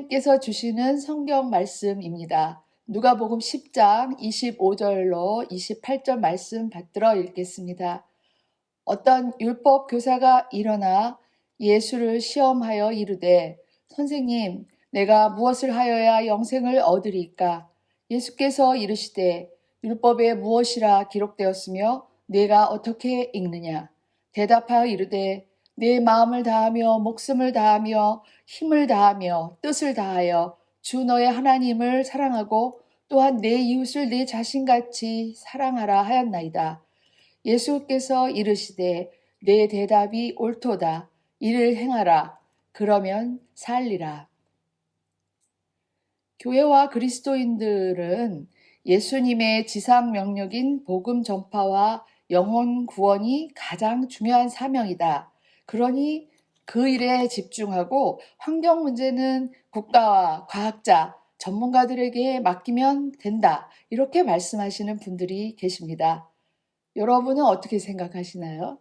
하나님께서 주시는 성경 말씀입니다. 누가복음 10장 25절로 28절 말씀 받들어 읽겠습니다. 어떤 율법 교사가 일어나 예수를 시험하여 이르되 선생님, 내가 무엇을 하여야 영생을 얻으리까? 예수께서 이르시되 율법에 무엇이라 기록되었으며 내가 어떻게 읽느냐? 대답하여 이르되 내 마음을 다하며 목숨을 다하며 힘을 다하며 뜻을 다하여 주 너의 하나님을 사랑하고 또한 내 이웃을 내 자신같이 사랑하라 하였나이다. 예수께서 이르시되 내 대답이 옳도다. 이를 행하라. 그러면 살리라. 교회와 그리스도인들은 예수님의 지상 명령인 복음 전파와 영혼 구원이 가장 중요한 사명이다. 그러니 그 일에 집중하고 환경 문제는 국가와 과학자, 전문가들에게 맡기면 된다. 이렇게 말씀하시는 분들이 계십니다. 여러분은 어떻게 생각하시나요?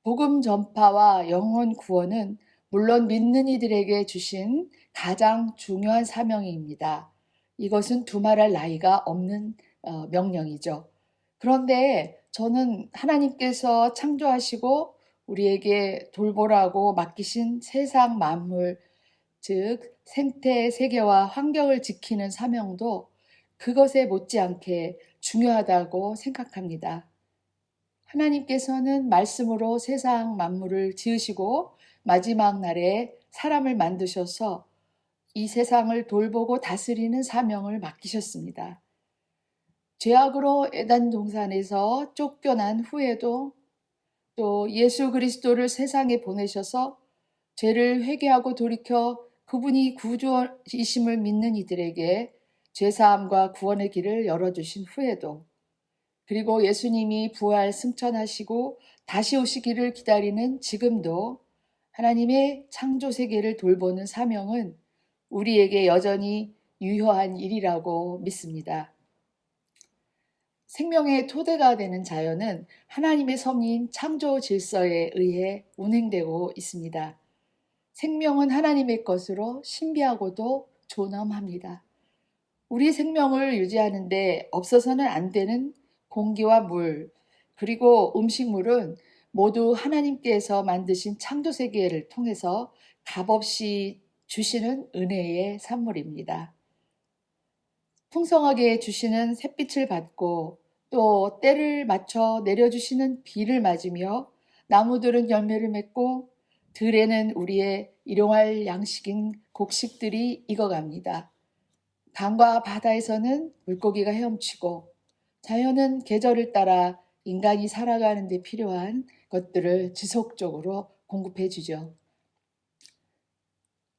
복음 전파와 영혼 구원은 물론 믿는 이들에게 주신 가장 중요한 사명입니다. 이것은 두말할 나위가 없는 명령이죠. 그런데 저는 하나님께서 창조하시고 우리에게 돌보라고 맡기신 세상 만물, 즉 생태 세계와 환경을 지키는 사명도 그것에 못지않게 중요하다고 생각합니다. 하나님께서는 말씀으로 세상 만물을 지으시고 마지막 날에 사람을 만드셔서 이 세상을 돌보고 다스리는 사명을 맡기셨습니다. 죄악으로 에덴 동산에서 쫓겨난 후에도 또 예수 그리스도를 세상에 보내셔서 죄를 회개하고 돌이켜 그분이 구주이심을 믿는 이들에게 죄사함과 구원의 길을 열어주신 후에도 그리고 예수님이 부활 승천하시고 다시 오시기를 기다리는 지금도 하나님의 창조 세계를 돌보는 사명은 우리에게 여전히 유효한 일이라고 믿습니다. 생명의 토대가 되는 자연은 하나님의 섭리인 창조 질서에 의해 운행되고 있습니다. 생명은 하나님의 것으로 신비하고도 존엄합니다. 우리 생명을 유지하는데 없어서는 안 되는 공기와 물, 그리고 음식물은 모두 하나님께서 만드신 창조 세계를 통해서 값없이 주시는 은혜의 산물입니다. 풍성하게 주시는 햇빛을 받고 또 때를 맞춰 내려주시는 비를 맞으며 나무들은 열매를 맺고 들에는 우리의 일용할 양식인 곡식들이 익어갑니다. 강과 바다에서는 물고기가 헤엄치고 자연은 계절을 따라 인간이 살아가는 데 필요한 것들을 지속적으로 공급해 주죠.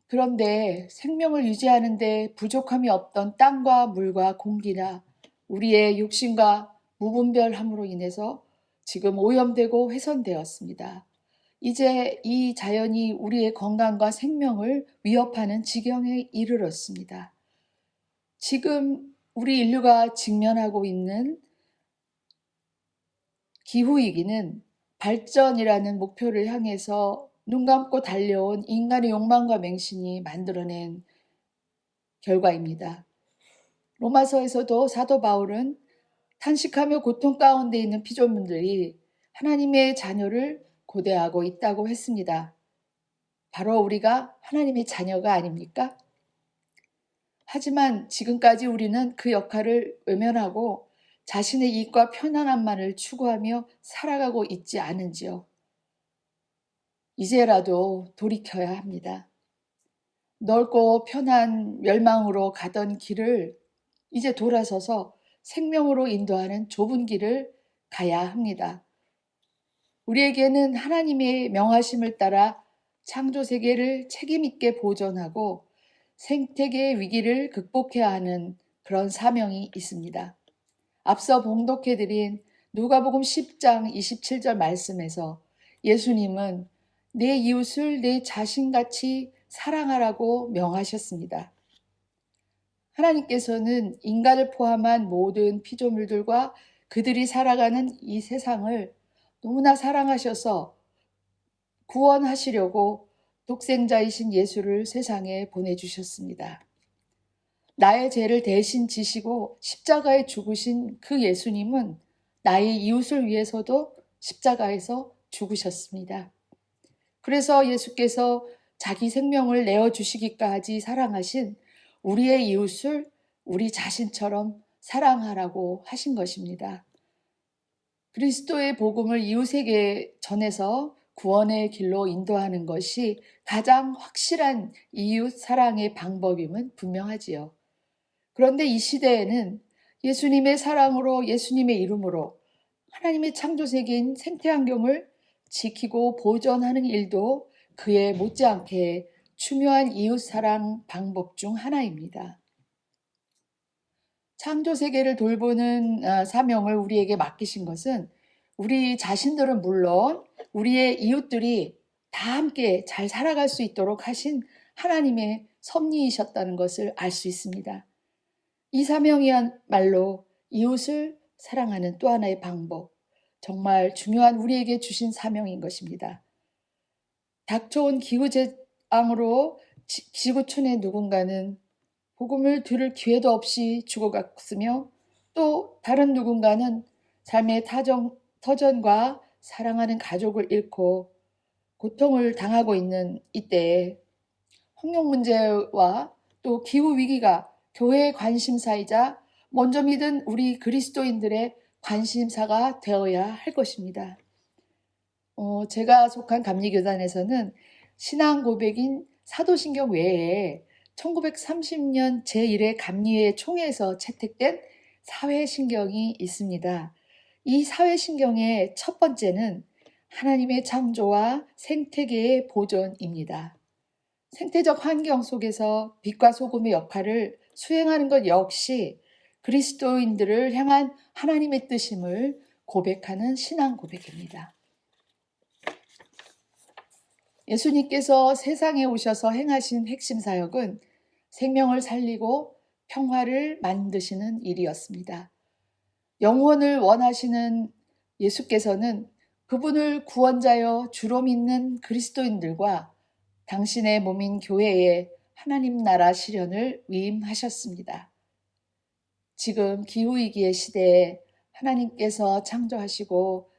그런데 생명을 유지하는 데 부족함이 없던 땅과 물과 공기나 우리의 육신과 무분별함으로 인해서 지금 오염되고 훼손되었습니다. 이제 이 자연이 우리의 건강과 생명을 위협하는 지경에 이르렀습니다. 지금 우리 인류가 직면하고 있는 기후위기는 발전이라는 목표를 향해서 눈 감고 달려온 인간의 욕망과 맹신이 만들어낸 결과입니다. 로마서에서도 사도 바울은 탄식하며 고통 가운데 있는 피조물들이 하나님의 자녀를 고대하고 있다고 했습니다. 바로 우리가 하나님의 자녀가 아닙니까? 하지만 지금까지 우리는 그 역할을 외면하고 자신의 이익과 편안함만을 추구하며 살아가고 있지 않은지요. 이제라도 돌이켜야 합니다. 넓고 편한 멸망으로 가던 길을 이제 돌아서서 생명으로 인도하는 좁은 길을 가야 합니다. 우리에게는 하나님의 명하심을 따라 창조 세계를 책임있게 보존하고 생태계의 위기를 극복해야 하는 그런 사명이 있습니다. 앞서 봉독해드린 누가복음 10장 27절 말씀에서 예수님은 내 이웃을 내 자신같이 사랑하라고 명하셨습니다. 하나님께서는 인간을 포함한 모든 피조물들과 그들이 살아가는 이 세상을 너무나 사랑하셔서 구원하시려고 독생자이신 예수를 세상에 보내주셨습니다. 나의 죄를 대신 지시고 십자가에 죽으신 그 예수님은 나의 이웃을 위해서도 십자가에서 죽으셨습니다. 그래서 예수께서 자기 생명을 내어주시기까지 사랑하신 우리의 이웃을 우리 자신처럼 사랑하라고 하신 것입니다. 그리스도의 복음을 이웃에게 전해서 구원의 길로 인도하는 것이 가장 확실한 이웃 사랑의 방법임은 분명하지요. 그런데 이 시대에는 예수님의 사랑으로 예수님의 이름으로 하나님의 창조세계인 생태환경을 지키고 보존하는 일도 그에 못지않게 중요한 이웃사랑 방법 중 하나입니다. 창조세계를 돌보는 사명을 우리에게 맡기신 것은 우리 자신들은 물론 우리의 이웃들이 다 함께 잘 살아갈 수 있도록 하신 하나님의 섭리이셨다는 것을 알 수 있습니다. 이 사명이야말로 이웃을 사랑하는 또 하나의 방법, 정말 중요한 우리에게 주신 사명인 것입니다. 닥쳐온 기후재앙으로 지구촌의 누군가는 복음을 들을 기회도 없이 죽어갔으며 또 다른 누군가는 삶의 터전과 사랑하는 가족을 잃고 고통을 당하고 있는 이때에 환경 문제와 또 기후 위기가 교회의 관심사이자 먼저 믿은 우리 그리스도인들의 관심사가 되어야 할 것입니다. 제가 속한 감리교단에서는 신앙 고백인 사도신경 외에 1930년 제1회 감리회 총회에서 채택된 사회신경이 있습니다. 이 사회신경의 첫 번째는 하나님의 창조와 생태계의 보존입니다. 생태적 환경 속에서 빛과 소금의 역할을 수행하는 것 역시 그리스도인들을 향한 하나님의 뜻임을 고백하는 신앙 고백입니다. 예수님께서 세상에 오셔서 행하신 핵심 사역은 생명을 살리고 평화를 만드시는 일이었습니다. 영혼을 원하시는 예수께서는 그분을 구원자여 주로 믿는 그리스도인들과 당신의 몸인 교회에 하나님 나라 실현을 위임하셨습니다. 지금 기후위기의 시대에 하나님께서 창조하시고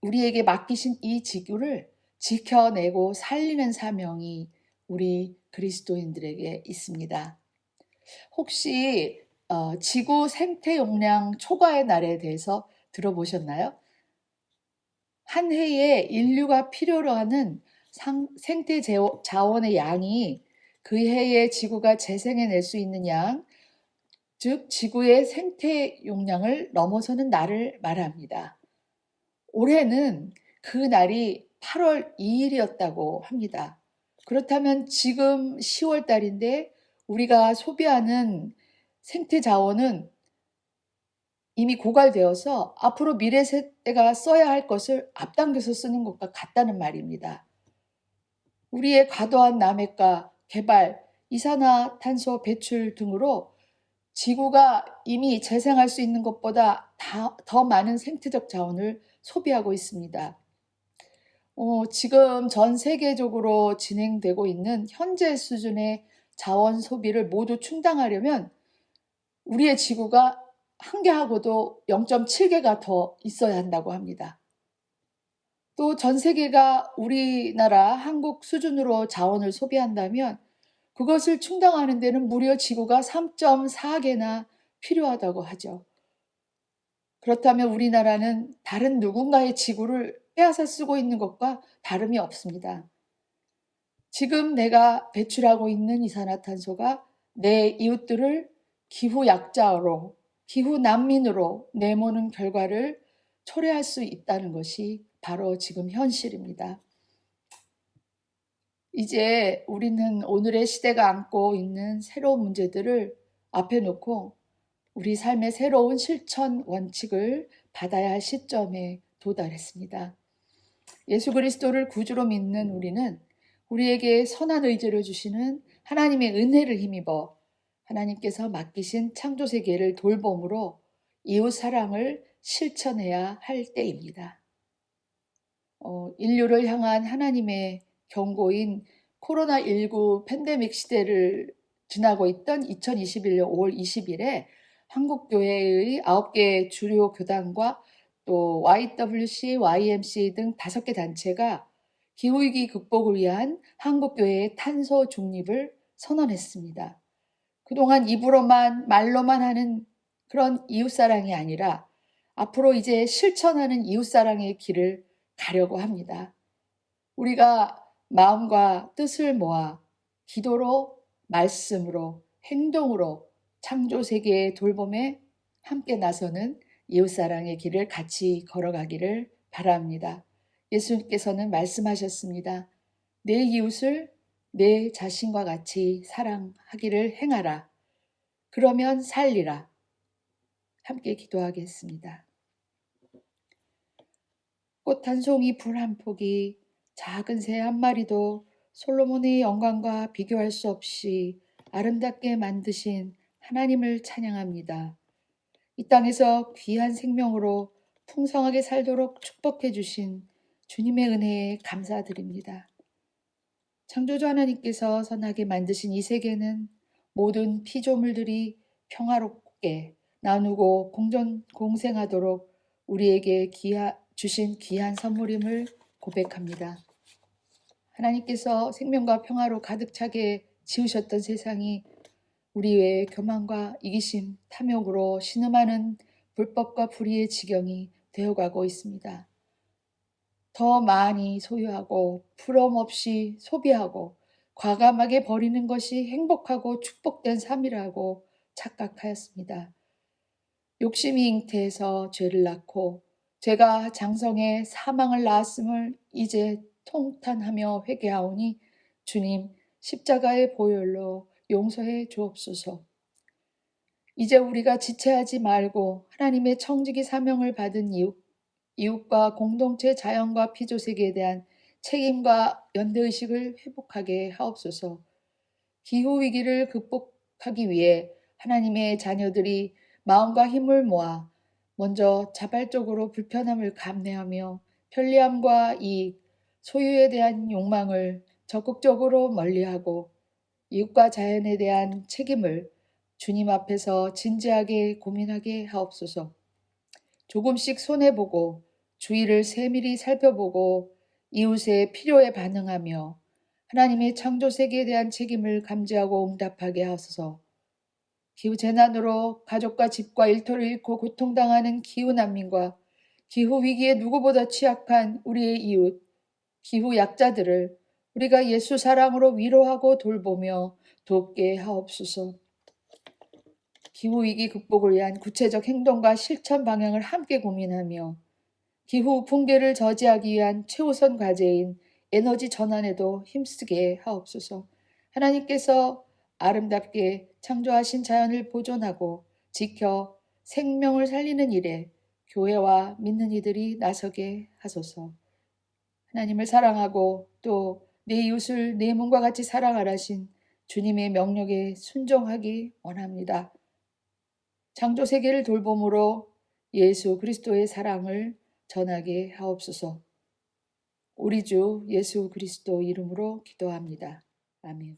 우리에게 맡기신 이 지구를 지켜내고 살리는 사명이 우리 그리스도인들에게 있습니다. 혹시 지구 생태 용량 초과의 날에 대해서 들어보셨나요? 한 해에 인류가 필요로 하는 생태 자원의 양이 그 해에 지구가 재생해낼 수 있는 양, 즉 지구의 생태 용량을 넘어서는 날을 말합니다. 올해는 그 날이 8월 2일이었다고 합니다. 그렇다면 지금 10월 달인데 우리가 소비하는 생태 자원은 이미 고갈되어서 앞으로 미래 세대가 써야 할 것을 앞당겨서 쓰는 것과 같다는 말입니다. 우리의 과도한 남획과 개발, 이산화탄소 배출 등으로 지구가 이미 재생할 수 있는 것보다 더 많은 생태적 자원을 소비하고 있습니다. 지금 전 세계적으로 진행되고 있는 현재 수준의 자원 소비를 모두 충당하려면 우리의 지구가 한 개하고도 0.7개가 더 있어야 한다고 합니다. 또 전 세계가 우리나라 한국 수준으로 자원을 소비한다면 그것을 충당하는 데는 무려 지구가 3.4개나 필요하다고 하죠. 그렇다면 우리나라는 다른 누군가의 지구를 빼앗아 쓰고 있는 것과 다름이 없습니다. 지금 내가 배출하고 있는 이산화탄소가 내 이웃들을 기후 약자로, 기후 난민으로 내모는 결과를 초래할 수 있다는 것이 바로 지금 현실입니다. 이제 우리는 오늘의 시대가 안고 있는 새로운 문제들을 앞에 놓고 우리 삶의 새로운 실천 원칙을 받아야 할 시점에 도달했습니다. 예수 그리스도를 구주로 믿는 우리는 우리에게 선한 의지를 주시는 하나님의 은혜를 힘입어 하나님께서 맡기신 창조세계를 돌봄으로 이웃 사랑을 실천해야 할 때입니다. 인류를 향한 하나님의 경고인 코로나19 팬데믹 시대를 지나고 있던 2021년 5월 20일에 한국교회의 9개 주요 교단과 또 YWC, YMC 등 5개 단체가 기후위기 극복을 위한 한국교회의 탄소 중립을 선언했습니다. 그동안 입으로만 말로만 하는 그런 이웃사랑이 아니라 앞으로 이제 실천하는 이웃사랑의 길을 가려고 합니다. 우리가 마음과 뜻을 모아 기도로, 말씀으로, 행동으로 창조세계의 돌봄에 함께 나서는 이웃사랑의 길을 같이 걸어가기를 바랍니다. 예수님께서는 말씀하셨습니다. 내 이웃을 내 자신과 같이 사랑하기를 행하라. 그러면 살리라. 함께 기도하겠습니다. 꽃 한 송이, 불 한 포기, 작은 새 한 마리도 솔로몬의 영광과 비교할 수 없이 아름답게 만드신 하나님을 찬양합니다. 이 땅에서 귀한 생명으로 풍성하게 살도록 축복해 주신 주님의 은혜에 감사드립니다. 창조주 하나님께서 선하게 만드신 이 세계는 모든 피조물들이 평화롭게 나누고 공생하도록 우리에게 주신 귀한 선물임을 고백합니다. 하나님께서 생명과 평화로 가득 차게 지으셨던 세상이 우리 외에 교만과 이기심, 탐욕으로 신음하는 불법과 불의의 지경이 되어가고 있습니다. 더 많이 소유하고 부러움 없이 소비하고 과감하게 버리는 것이 행복하고 축복된 삶이라고 착각하였습니다. 욕심이 잉태해서 죄를 낳고 죄가 장성해 사망을 낳았음을 이제 통탄하며 회개하오니 주님 십자가의 보혈로 용서해 주옵소서. 이제 우리가 지체하지 말고 하나님의 청지기 사명을 받은 이웃과 공동체 자연과 피조세계에 대한 책임과 연대의식을 회복하게 하옵소서. 기후위기를 극복하기 위해 하나님의 자녀들이 마음과 힘을 모아 먼저 자발적으로 불편함을 감내하며 편리함과 이익, 소유에 대한 욕망을 적극적으로 멀리하고 이웃과 자연에 대한 책임을 주님 앞에서 진지하게 고민하게 하옵소서. 조금씩 손해보고 주위를 세밀히 살펴보고 이웃의 필요에 반응하며 하나님의 창조세계에 대한 책임을 감지하고 응답하게 하소서. 기후재난으로 가족과 집과 일터를 잃고 고통당하는 기후난민과 기후위기에 누구보다 취약한 우리의 이웃, 기후약자들을 우리가 예수 사랑으로 위로하고 돌보며 돕게 하옵소서. 기후위기 극복을 위한 구체적 행동과 실천 방향을 함께 고민하며 기후 붕괴를 저지하기 위한 최우선 과제인 에너지 전환에도 힘쓰게 하옵소서. 하나님께서 아름답게 창조하신 자연을 보존하고 지켜 생명을 살리는 일에 교회와 믿는 이들이 나서게 하소서. 하나님을 사랑하고 또 내 이웃을 내 몸과 같이 사랑하라신 주님의 명령에 순종하기 원합니다. 창조 세계를 돌봄으로 예수 그리스도의 사랑을 전하게 하옵소서. 우리 주 예수 그리스도 이름으로 기도합니다. 아멘.